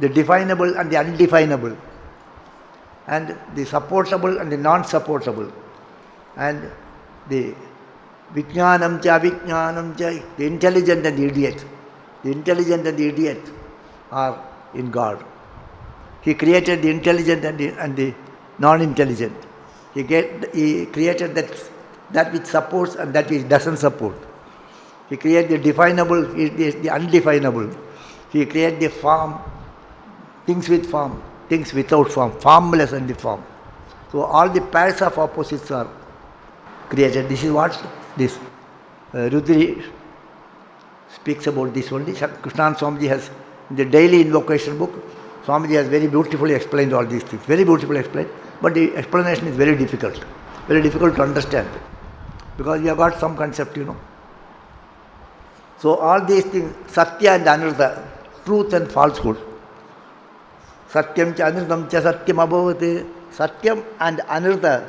the definable and the undefinable, and the supportable and the non-supportable, and the vijnanam cha avijnanam cha, the intelligent and the idiot. The intelligent and the idiot are in God. He created the intelligent and the non-intelligent. He created that which supports and that which doesn't support. He created the definable, the undefinable. He created the form, things with form, things without form, formless and the form. So all the pairs of opposites are created. This is what this Rudri speaks about this only. Krishnanand Swamiji has in the daily invocation book Swami has very beautifully explained all these things. Very beautifully explained. But the explanation is very difficult. Very difficult to understand. Because we have got some concept, So all these things, Satya and Anartha, truth and falsehood. Satyam cha Anartham cha Satyam abhavati. Satyam and Anartha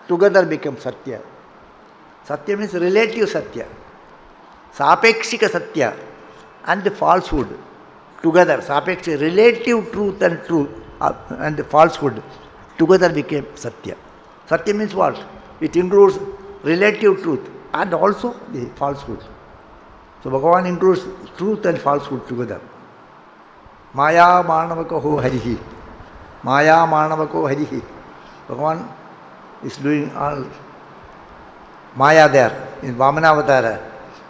together become Satya. Satya means relative Satya. Sapekshika Satya and the falsehood together. Sapekshika, relative truth and the falsehood together became Satya. Satya means what? It includes relative truth and also the falsehood. So Bhagavan includes truth and falsehood together. Maya Manavako Harihi. Maya Manavako Harihi. Bhagavan is doing all Maya there in Vamanavatar.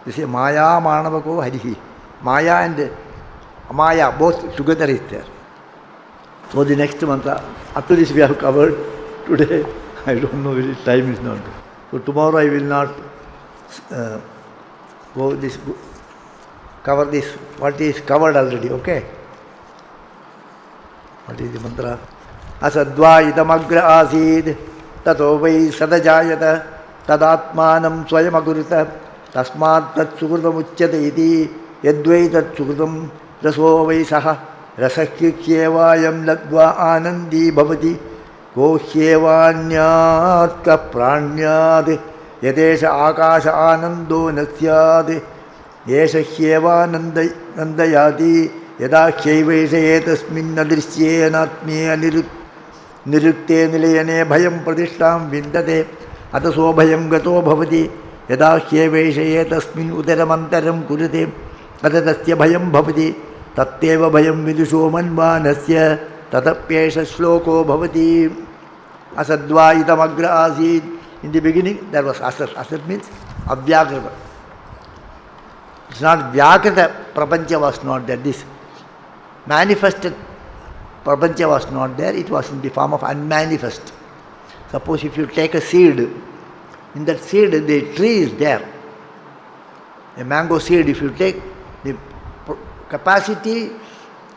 You see Maya Manavako Harihi. Maya and Amaya both together is there. So the next mantra, after this we have covered today. I don't know whether time is not. So tomorrow I will not cover this, what is covered already, okay? What is the mantra? Asadva idamagra asid tato vai sadajayata tadatmanam swayamagurita tasmat tat sukrutam uchyate iti yadvai tat sukrutam raso vai saha rasakyevayam ladva anandi bhavati गोह्येवान्यात् कप्राण्यात् यदेश आकाश आनंदो न स्यात् येष ह्येवानन्दयाति यदा ह्यैवैष एतस्मिन्नदृश्येनात्म्ये निरुक्ते निलयने भयं प्रतिष्ठां विन्दते अतसो भयं गतो भवति यदा ह्यैवैष एतस्मिन् उदरमन्तरं कुरुते अत तस्य भयं भवति तत्तेव भयं विदुषो मन्वानस्य ततप्येष श्लोको भवति असद्वा इदमग्र आसीत्. In the beginning there was asat. Asat means avyakrita. It's not vyakrita. Prapancha was not there. This manifested prapancha was not there. It was in the form of unmanifest. Suppose if you take a seed, in that seed the tree is there. A mango seed, if you take the capacity,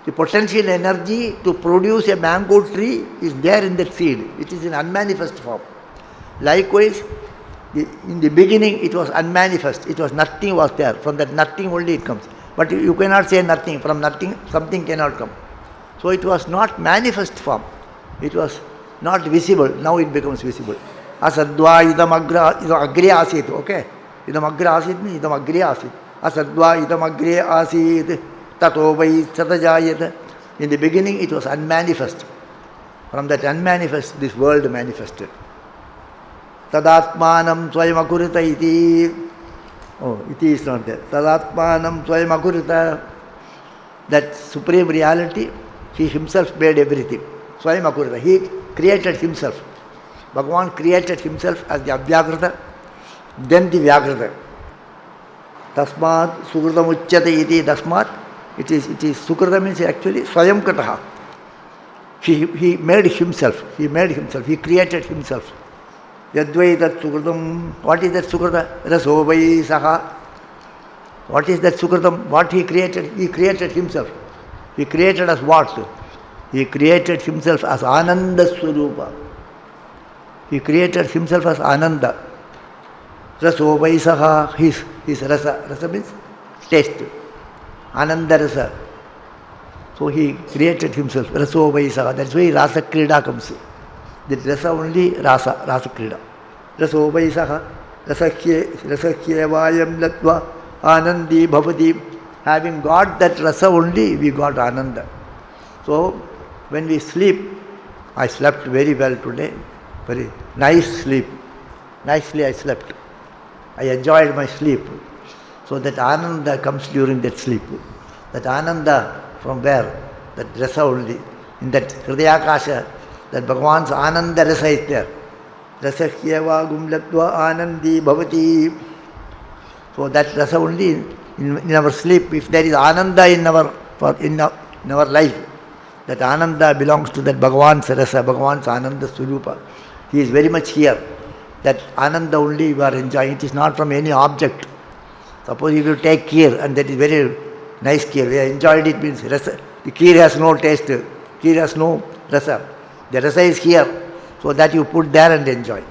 the potential energy to produce a mango tree is there in that seed. It is in unmanifest form. Likewise, in the beginning it was unmanifest. It was nothing was there. From that nothing only it comes. But you cannot say nothing. From nothing, something cannot come. So it was not manifest form. It was not visible. Now it becomes visible. Asadva idam agre asit. Okay? Idam agre asit means idam agre asit. Asadva idam agre asit. Tato vai satajayat. In the beginning it was unmanifest. From that unmanifest, this world manifested. Tadatmanam swayamakurita iti. Oh, iti is not there. Tadatmanam swayamakurita. That supreme reality, he himself made everything. Swayamakurita. He created himself. Bhagavan created himself as the Avyakrita, then the Vyakrita. Tasmat sukritam uchyate iti. Tasmat. It is Sukrita means actually Swayamkritaha. He made himself. He created himself. Yadvai tat Sukritam. What is that Sukrita? Raso vai saha. What is that Sukritam? What he created? He created himself. He created as what? He created himself as Ananda Swarupa. He created himself as Ananda. Raso vai saha. His rasa. Rasa means taste. Ananda Rasa. So he created himself. Raso Vaisaha. That's why Rasa Krida comes. That Rasa only Rasa Krida. Raso Vaisaha. Rasakyevayam latva anandi bhavati. Having got that Rasa only, we got Ananda. So when we sleep, I slept very well today. Very nice sleep. Nicely I slept. I enjoyed my sleep. So that Ananda comes during that sleep. That Ananda from where? That Rasa only. In that Hridayakasha, that Bhagavan's Ananda Rasa is there. Rasa hyeva gumlatva anandi bhavati. So that Rasa only in our sleep. If there is Ananda in our life, that Ananda belongs to that Bhagavan's Rasa, Bhagavan's Ananda Swarupa. He is very much here. That Ananda only we are enjoying. It is not from any object. Suppose if you take kheer and that is very nice kheer, we enjoyed it means rasa. The kheer has no taste. Kheer has no rasa. The rasa is here, so that you put there and enjoy.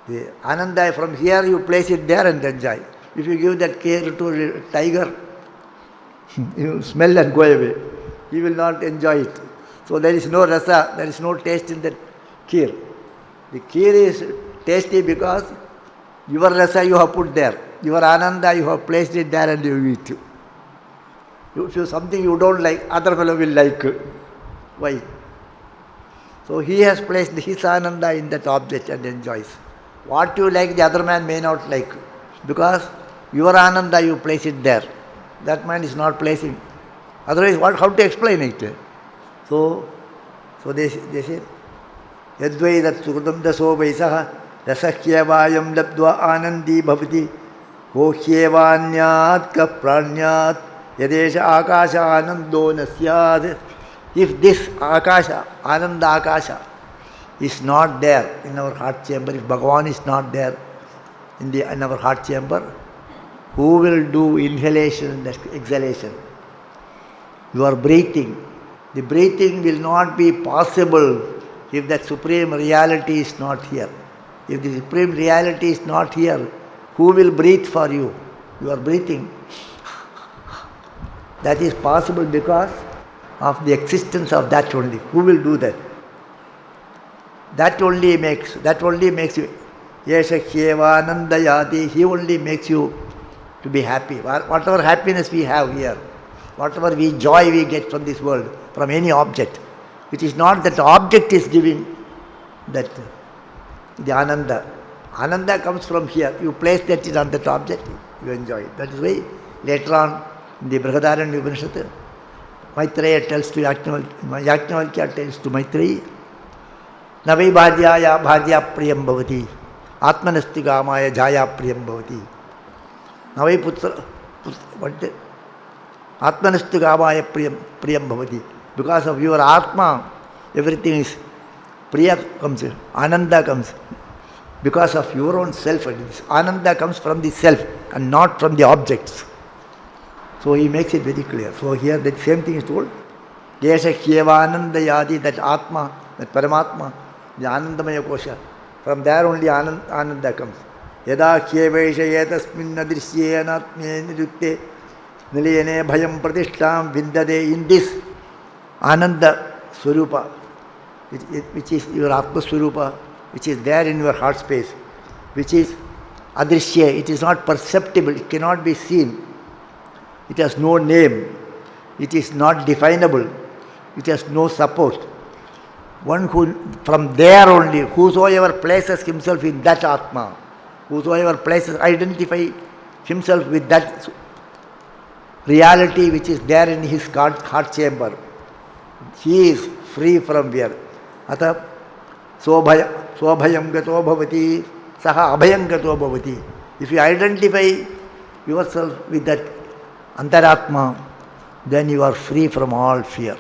The ananda from here you place it there and enjoy. If you give that kheer to a tiger, he will smell and go away. He will not enjoy it. So there is no rasa, there is no taste in that kheer. The kheer is tasty because your rasa you have put there. Your ananda you have placed it there and you eat. If something you don't like, other fellow will like. Why? So he has placed his ananda in that object and enjoys. What you like, the other man may not like. Because your ananda you place it there. That man is not placing. Otherwise, how to explain it? So they say, Yadvai dat sukudam daso vaisaha rasahyavayam labdva anandi bhavati hohyevanyat ka pranyat yadesha akasha anando nasyad. If this akasha, ananda akasha, is not there in our heart chamber, if Bhagavan is not there in our heart chamber, who will do inhalation and exhalation? You are breathing. The breathing will not be possible if that supreme reality is not here. If the supreme reality is not here, who will breathe for you? You are breathing. That is possible because of the existence of that only. Who will do that? That only makes you Yesha Kyevanandayati. He only makes you to be happy. Whatever happiness we have here, whatever joy we get from this world, from any object, it is not that the object is giving that the ananda. Ananda comes from here. You place that on that object, you enjoy it. That is why later on in the Brahmanandavalli Upanishad, Maitreya tells to Yajnavalkya tells to Maitreyi, Navai bharyaya bharya priyam bhavati, atmanasti gamaya jaya priyam bhavati. Navai putra, atmanasti gamaya priyam bhavati. Because of your Atma, everything is Priya comes, Ananda comes. Because of your own self. Ananda comes from the self and not from the objects. So he makes it very clear. So here the same thing is told. Yesha Kyevananda Yadi, that Atma, that Paramatma, the Anandamaya Kosha. From there only Ananda comes. Yada Kyevesha Yetasmin Adrisye Anatme Nirukte Nilayane Bhayam Pratishtam Vindade. In this Ananda Swarupa, which is your Atma Swarupa, which is there in your heart space, which is Adrishya, it is not perceptible, it cannot be seen. It has no name, it is not definable, it has no support. One who, from there only, whosoever places himself in that Atma, whosoever places, identify himself with that reality which is there in his heart chamber, he is free from fear. Ata swabhayam gato bhavati, saha abhayam gato bhavati. If you identify yourself with that Antaratma, then you are free from all fear.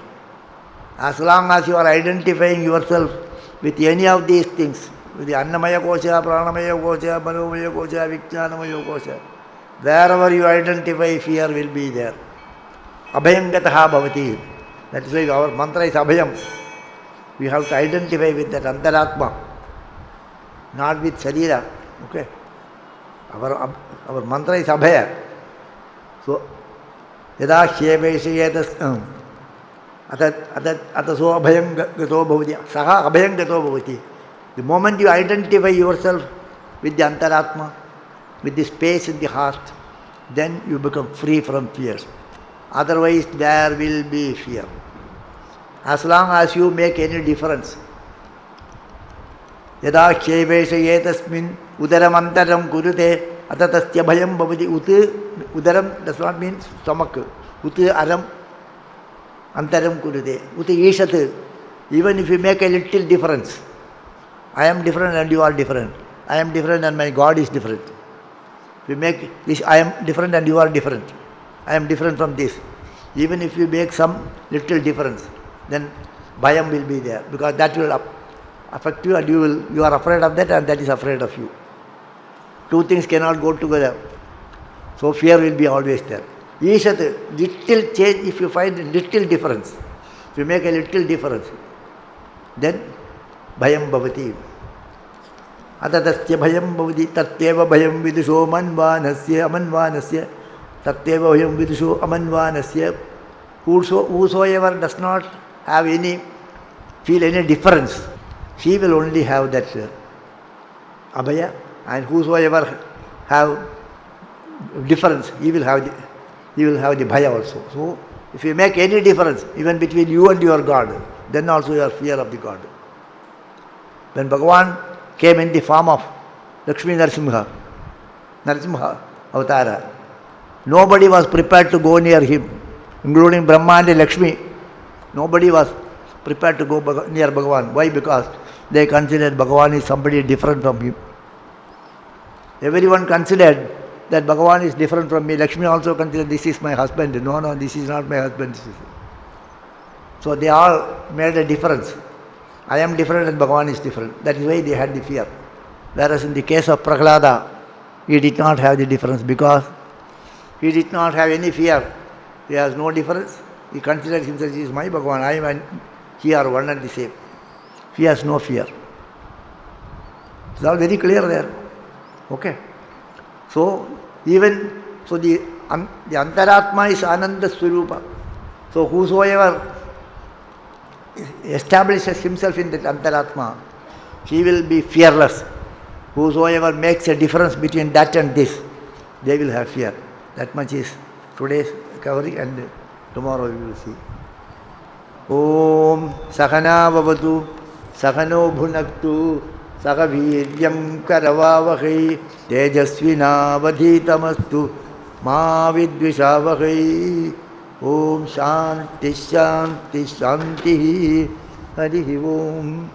As long as you are identifying yourself with any of these things, with the Annamaya Kosha, Pranamaya Kosha, Manomaya Kosha, Vijnanamaya Kosha, wherever you identify, fear will be there. Abhayam gataha bhavati. That is why our mantra is Abhayam. We have to identify with that Antaratma, not with Sharira. Okay? Our mantra is Abhaya. So, Yada Kyeveshayetas Ataso Abhayam Gato Bhavati, Saha Abhayam Gato Bhavati. The moment you identify yourself with the Antaratma, with the space in the heart, then you become free from fears. Otherwise, there will be fear. As long as you make any difference. Yada Kyeveshayetasmin Udaram Antaram Kurute Atatasya Bhayam Bhavati. Udaram does not mean stomach. Aram Antaram Kurute. Ishat. Even if you make a little difference, I am different and you are different. I am different and my God is different. If you make this, I am different and you are different. I am different from this. Even if you make some little difference, then bhayam will be there, because that will affect you and you are afraid of that and that is afraid of you. Two things cannot go together. So fear will be always there. Ishat, little change, if you find little difference, If you make a little difference, then bhayam bhavati. Atatasya bhayam bhavati tatyeva bhayam vidusho amanvanasya tatyeva bhayam vidusho amanvanasya. Whosoever does not have feel any difference, he will only have that abhaya, and whosoever have difference, he will have the bhaya also. So, if you make any difference, even between you and your God, then also you are fear of the God. When Bhagavan came in the form of Lakshmi Narasimha Avatara, nobody was prepared to go near him, including Brahma and Lakshmi. Nobody was prepared to go near Bhagavan. Why? Because they considered Bhagavan is somebody different from him. Everyone considered that Bhagavan is different from me. Lakshmi also considered this is my husband. No, this is not my husband. So they all made a difference. I am different and Bhagavan is different. That is why they had the fear. Whereas in the case of Prahlada, he did not have the difference because he did not have any fear. He has no difference. He considered himself, he is my Bhagavan. I am and he are one and the same. He has no fear. It's all very clear there. Okay. So, the Antaratma is Ananda Swarupa. So, whosoever establishes himself in that Antaratma, he will be fearless. Whosoever makes a difference between that and this, they will have fear. That much is today's covering, and tomorrow we will see. Om Sakana Vavatu Sakano Bhunaktu Sakaviryam Karavavahi Tejasvina Vadhitamastu Ma Vidvishavahi. Om Shanti Shanti Shanti Harihi Om.